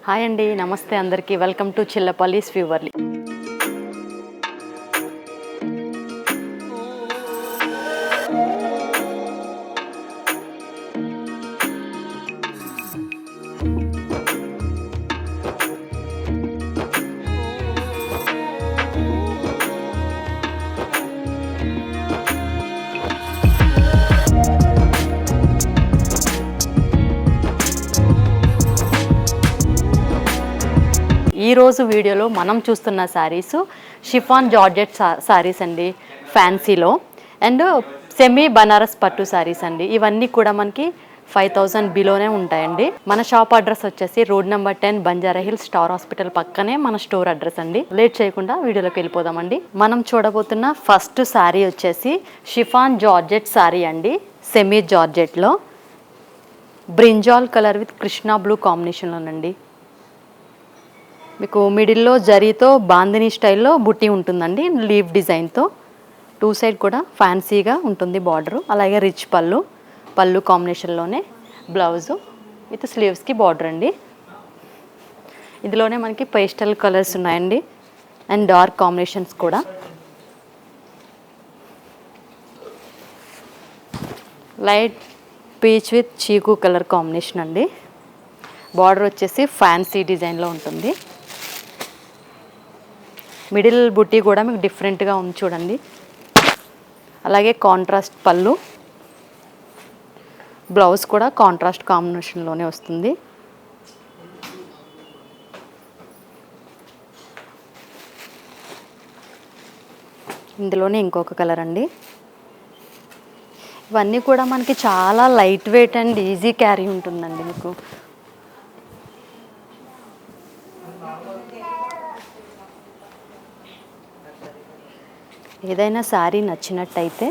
Hi అండి, నమస్తే అందరికీ. Welcome to Chillapalli's Weaverly. ఈరోజు వీడియోలో మనం చూస్తున్న శారీస్ షిఫాన్ జార్జెట్ శారీస్ అండి, ఫ్యాన్సీలో. అండ్ సెమీ బనారస్ పట్టు శారీస్ అండి. ఇవన్నీ కూడా మనకి 5000 బిలోనే ఉంటాయండి. మన షాప్ అడ్రస్ వచ్చేసి road number 10 Banjara hills star hospital పక్కనే మన స్టోర్ అడ్రస్ అండి. లేట్ చేయకుండా వీడియోలోకి వెళ్ళిపోదామండి. మనం చూడబోతున్న ఫస్ట్ శారీ వచ్చేసి షిఫాన్ జార్జెట్ శారీ అండి, సెమీ జార్జెట్లో. Brinjal colour with Krishna blue కాంబినేషన్లోనండి. మీకు మిడిల్లో జరీతో బాందిని స్టైల్లో బుట్టి ఉంటుందండి, లీవ్ డిజైన్తో. టూ సైడ్ కూడా ఫ్యాన్సీగా ఉంటుంది బార్డరు. అలాగే రిచ్ పళ్ళు కాంబినేషన్లోనే బ్లౌజు విత్ స్లీవ్స్కి బార్డర్ అండి. ఇందులోనే మనకి పేస్టల్ కలర్స్ ఉన్నాయండి అండ్ డార్క్ కాంబినేషన్స్ కూడా. లైట్ పీచ్ విత్ చీకు కలర్ కాంబినేషన్ అండి. బార్డర్ వచ్చేసి ఫ్యాన్సీ డిజైన్లో ఉంటుంది. మిడిల్ బుట్టి కూడా మీకు డిఫరెంట్గా ఉంది చూడండి. అలాగే కాంట్రాస్ట్ పళ్ళు, బ్లౌజ్ కూడా కాంట్రాస్ట్ కాంబినేషన్లోనే వస్తుంది. ఇందులోనే ఇంకొక కలర్ అండి. ఇవన్నీ కూడా మనకి చాలా light weight and easy carry ఉంటుందండి. మీకు ఏదైనా శారీ నచ్చినట్టయితే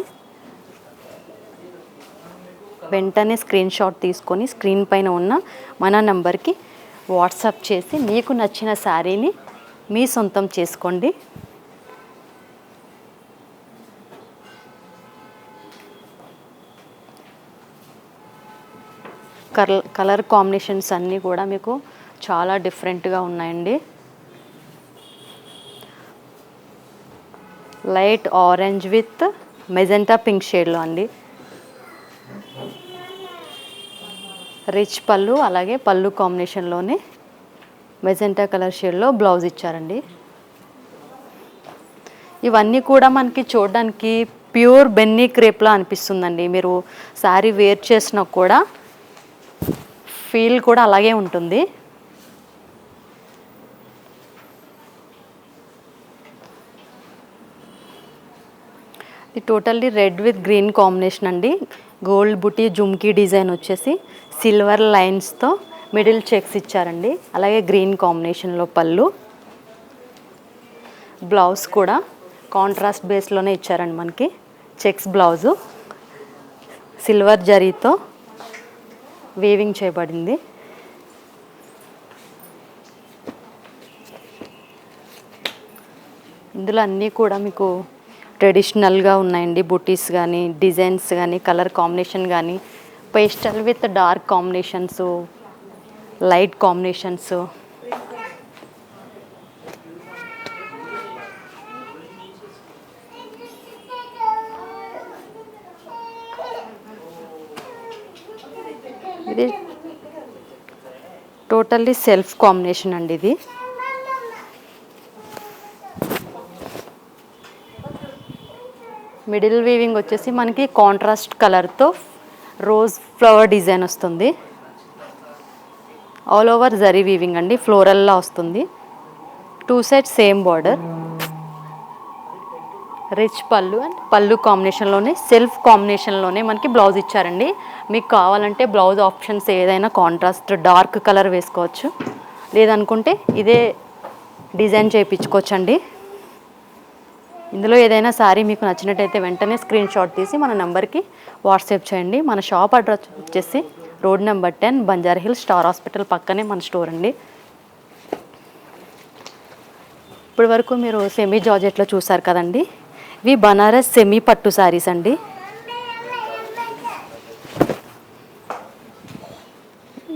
వెంటనే స్క్రీన్ షాట్ తీసుకొని స్క్రీన్ పైన ఉన్న మన నెంబర్కి వాట్సాప్ చేసి మీకు నచ్చిన శారీని మీ సొంతం చేసుకోండి. కలర్ కాంబినేషన్స్ అన్నీ కూడా మీకు చాలా డిఫరెంట్గా ఉన్నాయండి. Light orange with magenta pink షేడ్లో అండి. రిచ్ పళ్ళు, అలాగే పళ్ళు కాంబినేషన్లోనే మెజెంటా కలర్ షేడ్లో బ్లౌజ్ ఇచ్చారండి. ఇవన్నీ కూడా మనకి చూడడానికి ప్యూర్ బెన్నీ క్రేప్లా అనిపిస్తుందండి. మీరు శారీ వేర్ చేసినా కూడా ఫీల్ కూడా అలాగే ఉంటుంది. ఇది totally red with green combination అండి. గోల్డ్ బుటీ జుమ్కీ డిజైన్ వచ్చేసి సిల్వర్ లైన్స్తో మిడిల్ చెక్స్ ఇచ్చారండి. అలాగే గ్రీన్ కాంబినేషన్లో పళ్ళు, బ్లౌజ్ కూడా కాంట్రాస్ట్ బేస్లోనే ఇచ్చారండి. మనకి చెక్స్ బ్లౌజు సిల్వర్ జరీతో వీవింగ్ చేయబడింది. ఇందులో అన్నీ కూడా మీకు ట్రెడిషనల్గా ఉన్నాయండి. బుటీస్ కానీ, డిజైన్స్ కానీ, కలర్ కాంబినేషన్ కానీ, pastel with dark combinations, light combinations. ఇది టోటల్లీ సెల్ఫ్ కాంబినేషన్ అండి. ఇది మిడిల్ వీవింగ్ వచ్చేసి మనకి కాంట్రాస్ట్ కలర్తో రోజ్ ఫ్లవర్ డిజైన్ వస్తుంది. ఆల్ ఓవర్ జరీ వీవింగ్ అండి, ఫ్లోరల్లా వస్తుంది. Two side same border. Rich పళ్ళు అండ్ పళ్ళు కాంబినేషన్లోనే సెల్ఫ్ కాంబినేషన్లోనే మనకి బ్లౌజ్ ఇచ్చారండి. మీకు కావాలంటే బ్లౌజ్ ఆప్షన్స్ ఏదైనా కాంట్రాస్ట్ డార్క్ కలర్ వేసుకోవచ్చు, లేదనుకుంటే ఇదే డిజైన్ చేయించుకోవచ్చండి. ఇందులో ఏదైనా శారీ మీకు నచ్చినట్టయితే వెంటనే స్క్రీన్ షాట్ తీసి మన నెంబర్కి వాట్సాప్ చేయండి. మన షాప్ అడ్రస్ వచ్చేసి road number 10 Banjara hills star hospital పక్కనే మన స్టోర్ అండి. ఇప్పటి వరకు మీరు సెమీ జార్జెట్లో చూసారు కదండి. ఇవి బనారస్ సెమీ పట్టు శారీస్ అండి.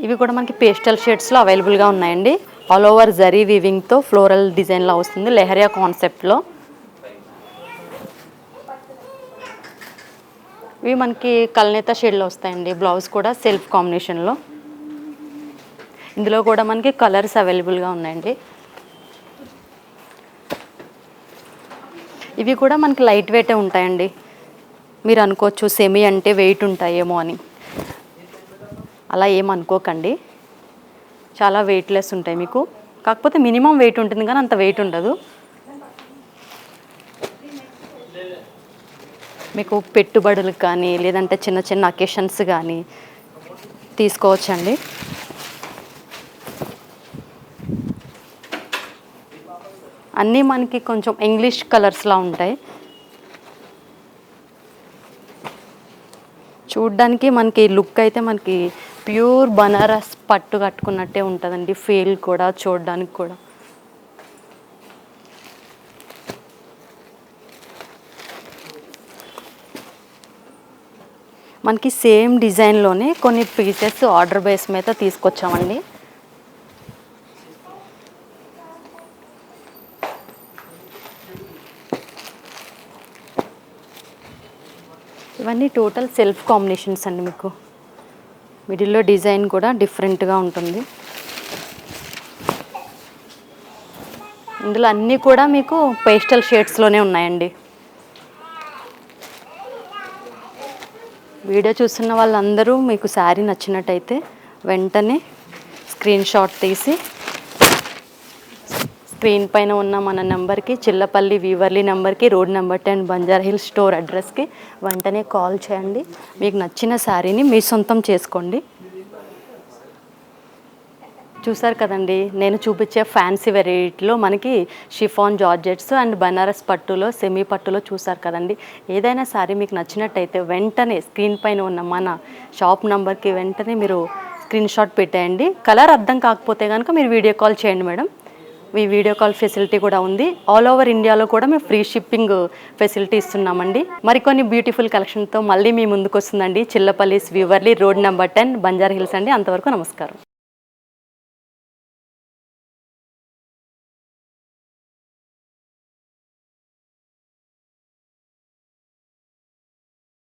ఇవి కూడా మనకి పేస్టల్ షేడ్స్లో అవైలబుల్గా ఉన్నాయండి. ఆల్ ఓవర్ జరీ వీవింగ్తో ఫ్లోరల్ డిజైన్లో వస్తుంది, లెహరియా కాన్సెప్ట్లో. ఇవి మనకి కల్నేత షేడ్లో వస్తాయండి. బ్లౌజ్ కూడా సెల్ఫ్ కాంబినేషన్లో. ఇందులో కూడా మనకి కలర్స్ అవైలబుల్గా ఉన్నాయండి. ఇవి కూడా మనకి లైట్ వెయిటే ఉంటాయండి. మీరు అనుకోవచ్చు సెమీ అంటే వెయిట్ ఉంటాయేమో అని, అలా ఏమనుకోకండి. చాలా వెయిట్లెస్ ఉంటాయి మీకు. కాకపోతే మినిమం వెయిట్ ఉంటుంది కానీ అంత వెయిట్ ఉండదు. మీకు పెట్టుబడులకు కానీ లేదంటే చిన్న చిన్న అకేషన్స్ కానీ తీసుకోవచ్చండి. అన్నీ మనకి కొంచెం ఇంగ్లీష్ కలర్స్లా ఉంటాయి. చూడ్డానికి మనకి లుక్ అయితే మనకి ప్యూర్ బనారస్ పట్టు కట్టుకున్నట్టే ఉంటుందండి. ఫీల్ కూడా చూడడానికి కూడా. మనకి సేమ్ డిజైన్లోనే కొన్ని పీసెస్ ఆర్డర్ బేస్ మీద తీసుకొచ్చామండి. ఇవన్నీ టోటల్ సెల్ఫ్ కాంబినేషన్స్ అండి. మీకు మిడిల్లో డిజైన్ కూడా డిఫరెంట్గా ఉంటుంది. ఇందులో అన్నీ కూడా మీకు పేస్టల్ షేడ్స్లోనే ఉన్నాయండి. వీడియో చూస్తున్న వాళ్ళందరూ మీకు శారీ నచ్చినట్టయితే వెంటనే స్క్రీన్ షాట్ తీసి స్క్రీన్ పైన ఉన్న మన నెంబర్కి, చిల్లపల్లి వీవర్లీ నెంబర్కి, road number 10 Banjara hills store అడ్రస్కి వెంటనే కాల్ చేయండి. మీకు నచ్చిన శారీని మీ సొంతం చేసుకోండి. చూసారు కదండి, నేను చూపించే ఫ్యాన్సీ వెరైటీలో మనకి షిఫాన్ జార్జెట్స్ అండ్ బనారస్ పట్టులో, సెమీ పట్టులో చూసారు కదండి. ఏదైనా శారీ మీకు నచ్చినట్టయితే వెంటనే స్క్రీన్ పైన ఉన్న మన షాప్ నెంబర్కి వెంటనే మీరు స్క్రీన్ షాట్ పెట్టేయండి. కలర్ అర్థం కాకపోతే కనుక మీరు వీడియో కాల్ చేయండి మేడం. ఈ వీడియో కాల్ ఫెసిలిటీ కూడా ఉంది. ఆల్ ఓవర్ ఇండియాలో కూడా మేము ఫ్రీ షిప్పింగ్ ఫెసిలిటీ ఇస్తున్నామండి. మరికొన్ని బ్యూటిఫుల్ కలెక్షన్తో మళ్ళీ మీ ముందుకు వస్తుందండి Chillapalli Weaverly, road number 10 Banjara Hills అండి. అంతవరకు నమస్కారం.